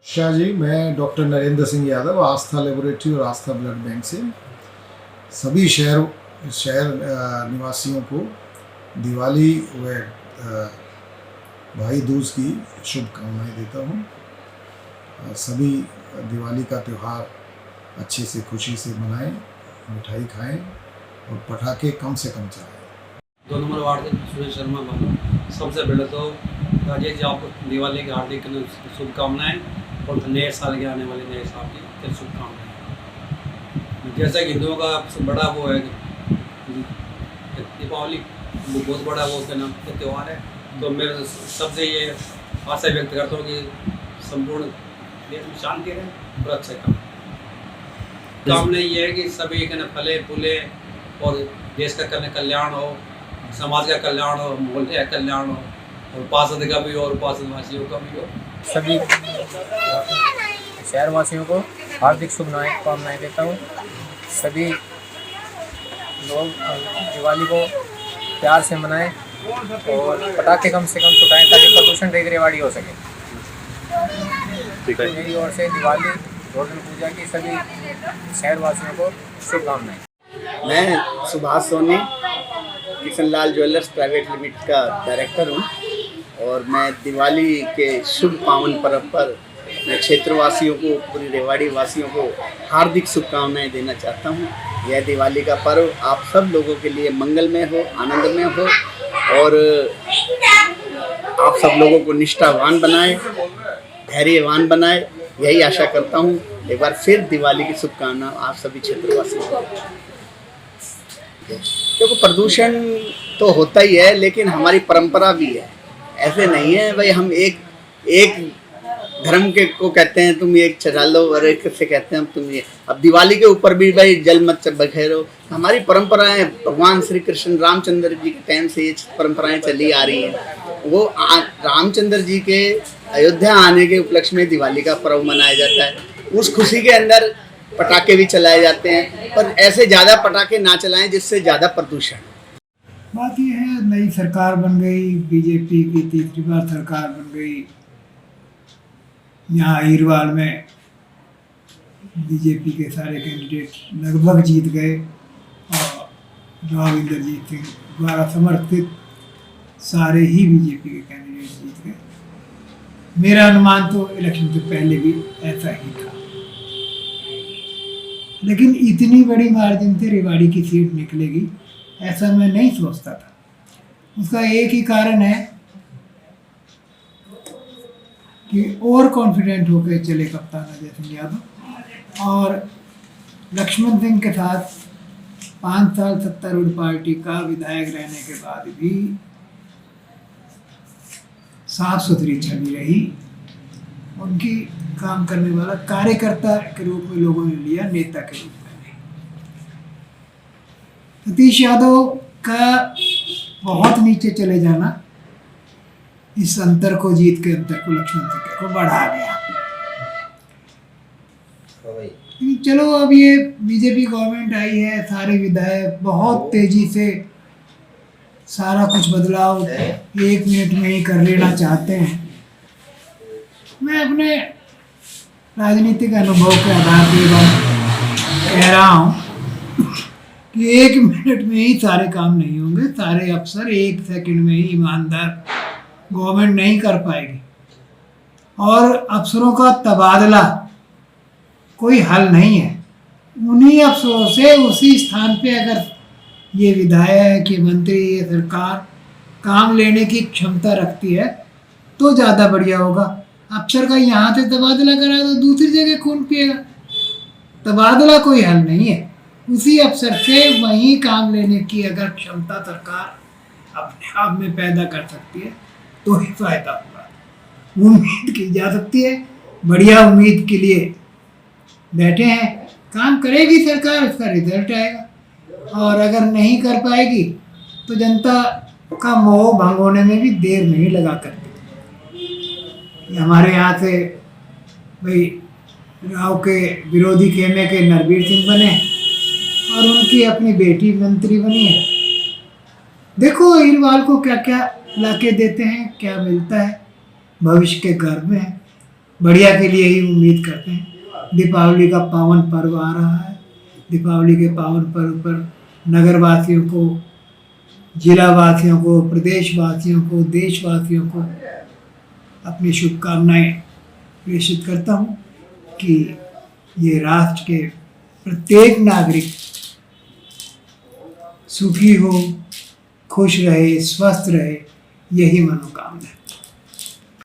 शाह जी, मैं डॉक्टर नरेंद्र सिंह यादव, आस्था लेबोरेटरी और आस्था blood bank से सभी शहर निवासियों को दिवाली व भाई दूज की शुभकामनाएं देता हूँ। सभी दिवाली का त्यौहार अच्छे से खुशी से मनाएं, मिठाई खाएं और पटाखे कम से कम चलाएं। 2 नंबर वार्ड से सुरेश शर्मा बोल। सबसे पहले तो राजेश जी आपको दिवाली की हार्दिक शुभकामनाएं और नए साल के आने वाले नए साल की शुभकामनाएं। जैसा कि हिंदुओं का सबसे बड़ा वो है दीपावली, वो बहुत बड़ा वो क्या नाम त्यौहार है। तो मैं सबसे ये आशा व्यक्त करता हूँ कि संपूर्ण देश में शांति रहे और अच्छे कामना ये है कि सभी कहना फले फूले और देश का कल्याण हो, समाज का कल्याण हो, मोहल्ले का कल्याण हो और पार्षद का भी और पार्षदवासियों का भी हो। सभी शहरवासियों को हार्दिक शुभकामनाएं देता हूँ। सभी लोग दिवाली को प्यार से मनाएं और पटाखे कम से कम छुटाएं ताकि प्रदूषण रहित दिवाली हो सके। मेरी ओर से दिवाली गोवर्धन पूजा की सभी शहरवासियों को शुभकामनाएं। मैं Subhash Soni Kishanlal jewellers private limited का डायरेक्टर हूँ और मैं दिवाली के शुभ पावन पर्व पर मैं क्षेत्रवासियों को, पूरी रेवाड़ी वासियों को हार्दिक शुभकामनाएं देना चाहता हूँ। यह दिवाली का पर्व आप सब लोगों के लिए मंगलमय हो, आनंदमय हो और आप सब लोगों को निष्ठावान बनाए, धैर्यवान बनाए, यही आशा करता हूँ। एक बार फिर दिवाली की शुभकामना आप सभी क्षेत्रवासियों को। क्योंकि प्रदूषण तो होता ही है लेकिन हमारी परंपरा भी है। ऐसे नहीं है भाई हम एक धर्म के को कहते हैं तुम एक चढ़ा लो और एक से कहते हैं तुम ये। अब दिवाली के ऊपर भी भाई जल मत बखेरो। हमारी परंपराएं भगवान श्री कृष्ण रामचंद्र जी के टाइम से ये परंपराएं चली आ रही हैं। वो रामचंद्र जी के अयोध्या आने के उपलक्ष्य में दिवाली का पर्व मनाया जाता है। उस खुशी के अंदर पटाखे भी चलाए जाते हैं, पर ऐसे ज़्यादा पटाखे ना चलाएं जिससे ज़्यादा प्रदूषण। बात यह है, नई सरकार बन गई, बीजेपी की तीसरी बार सरकार बन गई। यहाँ हीरवाल में बीजेपी के सारे कैंडिडेट लगभग जीत गए और राव इंद्रजीत सिंह द्वारा समर्थित सारे ही बीजेपी के कैंडिडेट जीत गए। मेरा अनुमान तो इलेक्शन से पहले भी ऐसा ही था, लेकिन इतनी बड़ी मार्जिन से रेवाड़ी की सीट निकलेगी ऐसा मैं नहीं सोचता था। उसका एक ही कारण है कि ओवर कॉन्फिडेंट होकर चले कप्तान अजय सिंह यादव और लक्ष्मण सिंह के साथ 5 साल सत्तारूढ़ पार्टी का विधायक रहने के बाद भी साफ सुथरी छवि रही। उनकी काम करने वाला कार्यकर्ता के रूप में लोगों ने लिया, नेता के रूप में नहीं। सतीश यादव का बहुत नीचे चले जाना इस अंतर को, जीत के अंतर को लक्ष्मण सिंह को बढ़ा गया। चलो अब ये बीजेपी गवर्नमेंट आई है, सारे विधायक बहुत तेजी से सारा कुछ बदलाव 1 मिनट में ही कर लेना चाहते हैं। मैं अपने राजनीतिक अनुभव के आधार पर कह रहा हूँ कि 1 मिनट में ही सारे काम नहीं होंगे। सारे अफसर 1 सेकंड में ही ईमानदार गवर्नमेंट नहीं कर पाएगी और अफसरों का तबादला कोई हल नहीं है। उन्हीं अफसरों से उसी स्थान पे अगर ये विधायक, ये मंत्री, ये सरकार काम लेने की क्षमता रखती है तो ज़्यादा बढ़िया होगा। अफसर का यहाँ से तबादला करा तो दूसरी जगह खून पिएगा। तबादला कोई हल नहीं है। उसी अफसर से वहीं काम लेने की अगर क्षमता सरकार अपने आप में पैदा कर सकती है तो ही फायदा होगा। उम्मीद की जा सकती है, बढ़िया उम्मीद के लिए बैठे हैं। काम करेगी सरकार, उसका रिजल्ट आएगा और अगर नहीं कर पाएगी तो जनता का मोह भंग होने में भी देर नहीं लगा करती। हमारे यहाँ से भाई राव के विरोधी खेमे के नरवीर सिंह बने और उनकी अपनी बेटी मंत्री बनी है। देखो हीरवाल को क्या क्या लाके देते हैं, क्या मिलता है। भविष्य के गर्भ में है। बढ़िया के लिए ही उम्मीद करते हैं। दीपावली का पावन पर्व आ रहा है। दीपावली के पावन पर्व पर नगरवासियों को, जिलावासियों को, प्रदेशवासियों को, देशवासियों को अपनी शुभकामनाएं प्रेषित करता हूँ कि ये राष्ट्र के प्रत्येक नागरिक सुखी हो, खुश रहे, स्वस्थ रहे, यही मनोकामना है।